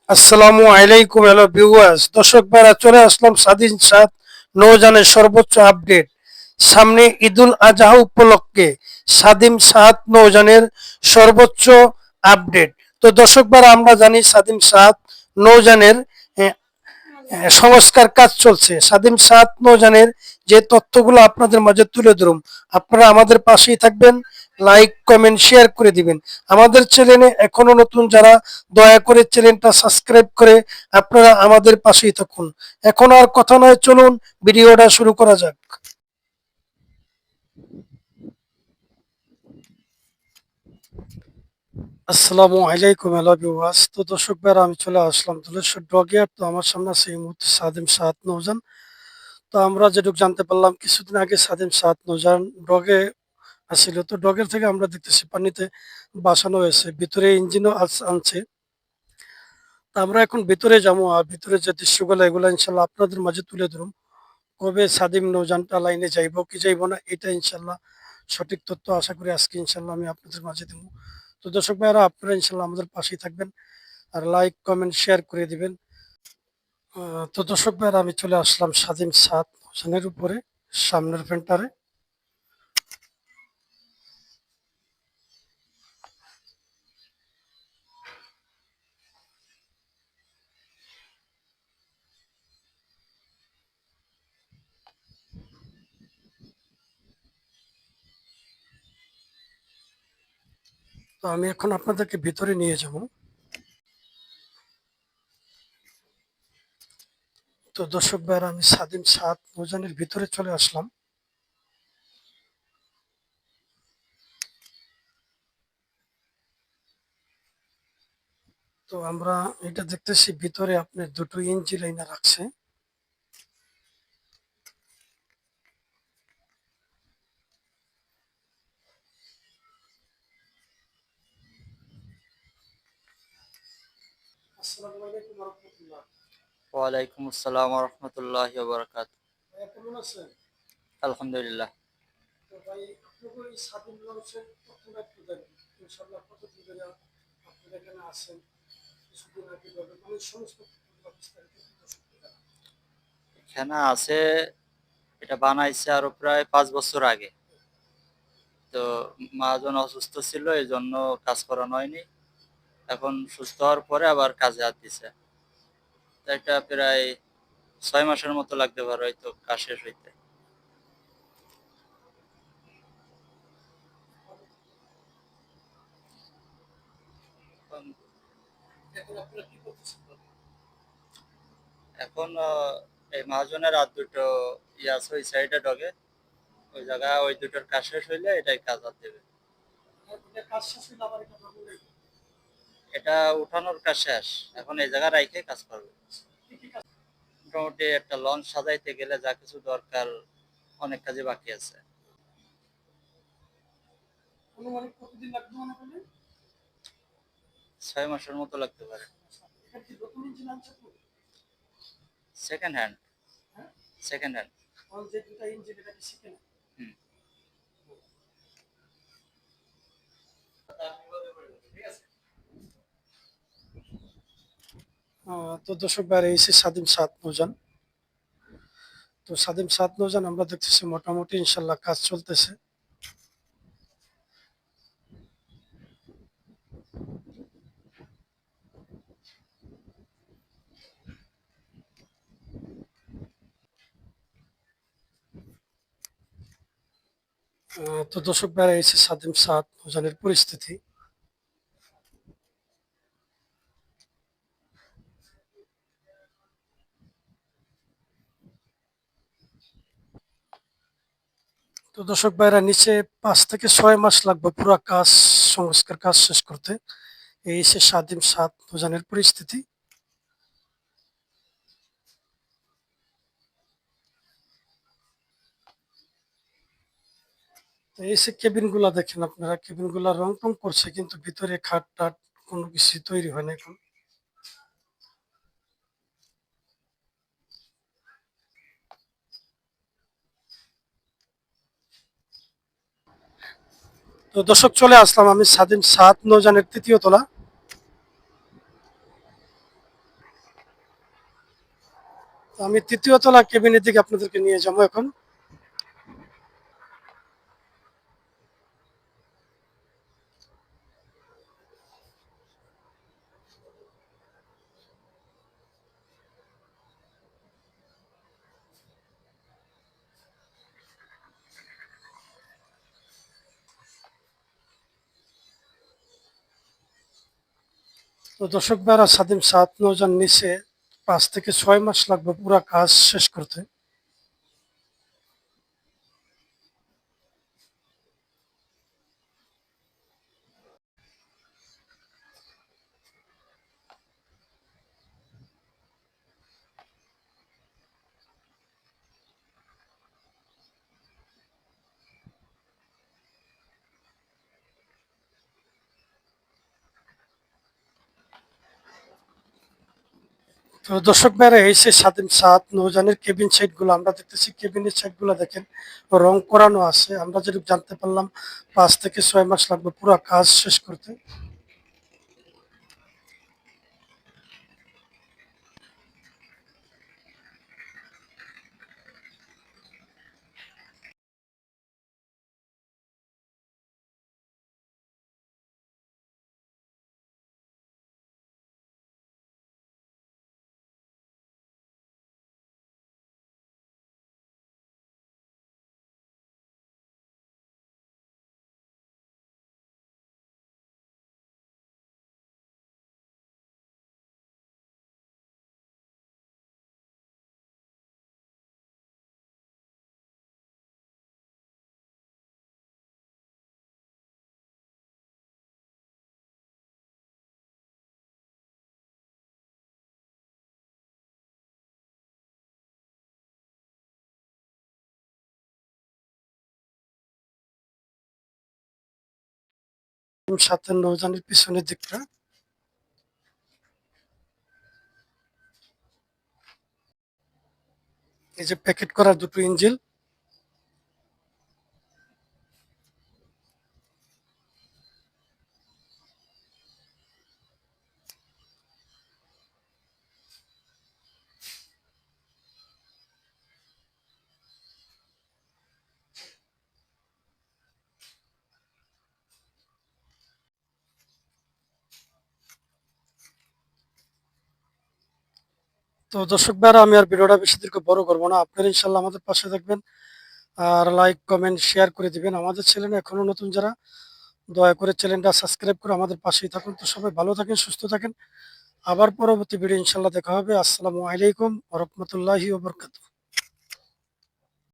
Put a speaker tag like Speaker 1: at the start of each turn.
Speaker 1: আসসালামু আলাইকুম hello viewers দর্শক ভাইরা চলে আসলাম স্বাধীন সাত নৌযানের সর্বোচ্চ আপডেট সামনে ঈদুল আজহা উপলক্ষে স্বাধীন সাত নৌযানের সর্বোচ্চ আপডেট। তো দর্শক ভাইরা আমরা জানি স্বাধীন সাত নৌযানের সংস্কার কাজ চলছে। স্বাধীন সাত নৌযানের যে তথ্যগুলো আপনাদের মাঝে তুলে ধরুন, আপনারা আমাদের পাশেই থাকবেন, লাইক কমেন্ট শেয়ার করে দিবেন। আমাদের চ্যানেলে এখনো নতুন যারা, দয়া করে চ্যানেলটা সাবস্ক্রাইব করে আপনারা আমাদের পাশেই থাকুন। এখন আর কথা নয়, চলুন ভিডিওটা শুরু করা যাক। আসসালামু আলাইকুম হ্যালো ভিউয়ার্স। তো দর্শক ভাইরা আমি চলে আসলাম ধলেশ্বর ডগে। তো আমার সামনে আছে এই মুহূর্তে স্বাধীন সাত নৌযান। তো আমরা যেটুকু জানতে পারলাম কিছুদিন আগে স্বাধীন সাত নৌযান ডগে আসছিল। তো ডগের থেকে আমরা দেখতেছি পানিতে বাসানো হয়েছে, ভিতরে ইঞ্জিনও আনছে। তা আমরা এখন ভিতরে যাবো, আর ভিতরে যে দৃশ্যগুলো এগুলো ইনশাল্লাহ আপনাদের মাঝে তুলে ধরুন। কবে স্বাধীন নৌযানটা লাইনে যাইব কি যাইব না, এটা ইনশাল্লাহ সঠিক তথ্য আশা করি আজকে ইনশাল্লাহ আমি আপনাদের মাঝে দেবো। তো দর্শক ভাইরা আপনারা ইনশাল্লাহ আমাদের পাশেই থাকবেন, আর লাইক কমেন্ট শেয়ার করে দিবেন। তো দর্শক ভাইরা আমি চলে আসলাম স্বাধীন সাত নৌযানের উপরে, সামনের ফেন্টারে। তো আমি এখন আপনাদেরকে ভিতরে নিয়ে যাব। তো দর্শক ভাইরা আমি স্বাধীন সাত নৌযানের ভিতরে চলে আসলাম। তো আমরা এটা দেখতেছি ভিতরে আপনার দুটো ইঞ্চি লাইনার রাখছে। আসসালামু আলাইকুম ওয়া রাহমাতুল্লাহ।
Speaker 2: ওয়ালাইকুম আসসালাম রহমতুল্লাহ বারাকাত।
Speaker 1: ভাইয়া কেমন আছেন?
Speaker 2: আলহামদুলিল্লাহ।
Speaker 1: তো ভাই আপনাদের এই স্বাধীন মানুষের তথ্যটা একটু দেন। ইনশাআল্লাহ কতদিন ধরে আপনারা এখানে আছেন, কিছুদিন আগে মানে সমস্ত তথ্যগুলো বিস্তারিত দর্শকদের জানান।
Speaker 2: এখানে আছে, এটা বানাইছে আরো প্রায় 5 বছর আগে। তো মহাজন অসুস্থ ছিল, এই জন্য কাজ করানো হয়নি। এখন সুস্থ হওয়ার পরে আবার কাজে হাত দিছে। তো এটা প্রায় 6 মাসের মতো লাগতে পারে হয়তো কাজ শেষ হইতে। এখন
Speaker 1: এখন আপনারা কি করতেছেন বলেন?
Speaker 2: এখন এই মহাজনের আর দুটো ইয়াস ওই সাইডে ডগে, ওই জায়গায় ওই দুটোর কাজ শেষ হইলে এটাই কাজ হাত দেবে।
Speaker 1: এটা কাজ শেষ হলে আবার এটা ভালো লাগবে।
Speaker 2: এটা উঠানোর কাজ শেষ, এখন এই জায়গা রাইখে কাজ করবে।
Speaker 1: কি কি কাজ?
Speaker 2: মোটামুটি একটা লঞ্চ সাজাইতে গেলে যা কিছু দরকার, অনেক কাজে বাকি আছে।
Speaker 1: অনুমানিক কতদিন লাগবে মনে করেন?
Speaker 2: 6 মাসের মতো লাগতে পারে।
Speaker 1: এটা কি নতুন ইঞ্জিন আনছে তো?
Speaker 2: Second hand.
Speaker 1: হ্যাঁ,
Speaker 2: সেকেন্ড হ্যান্ড।
Speaker 1: কারণ যে দুটা ইঞ্জিন এটা কি শিখে না।
Speaker 2: হুম।
Speaker 1: ঠিক আছে। তো দর্শক বাইরে এসে স্বাধীন সাত নৌযান। তো স্বাধীন সাত নৌযান আমরা দেখতেছি মোটামুটি ইনশাল্লাহ কাজ চলতেছে। তো দর্শক বাইরে এসে স্বাধীন সাত নৌযানের পরিস্থিতি। তো দর্শক ভাইরা নিচে 5 থেকে 6 মাস লাগবে পুরো কাজ, সংস্কার কাজ শেষ করতে। এই সে স্বাধীন সাত নৌযানের পরিস্থিতি। তো এই সে কেবিন গুলা দেখেন আপনারা, কেবিন গুলা রং টং করছে কিন্তু ভিতরে খাট টাট কোনো কিছু তৈরি হয় না এখন। তো দর্শক চলে আসলাম আমি স্বাধীন সাত নৌযানের তৃতীয় তলা। তো আমি ৩য় তলা কেবিনের দিকে আপনাদেরকে নিয়ে যাবো এখন। তো দর্শক ভাইরা, সাদিম সাত নৌজান নিচে ৫ থেকে ৬ মাস লাগবে পুরা কাজ শেষ করতে। তো দর্শক ভাইরা, এই সে সাদিম সাত নৌজানের কেবিন সাইট গুলো আমরা দেখতেছি। কেবিনের সাইট গুলো দেখেন রং করানো আছে। আমরা যেটুকু জানতে পারলাম ৫ থেকে ৬ মাস লাগবে পুরা কাজ শেষ করতে। সাতের নৌজানের পিছনের দিকটা, এই যে প্যাকেট করা দুটো ইঞ্জিল। তো দর্শক ভাইরা, আমি আর ভিডিওটা বেশি দীর্ঘ বড় করবো না। আপনারা ইনশাল্লাহ আমাদের পাশে থাকবেন আর লাইক কমেন্ট শেয়ার করে দিবেন। আমাদের চ্যানেল এখনো নতুন যারা, দয়া করে চ্যানেলটা সাবস্ক্রাইব করে আমাদের পাশেই থাকুন। তো সবাই ভালো থাকেন, সুস্থ থাকেন। আবার পরবর্তী ভিডিও ইনশাল্লাহ দেখা হবে। আসসালামু আলাইকুম ওয়া রাহমাতুল্লাহি ওয়া বারাকাতুহু।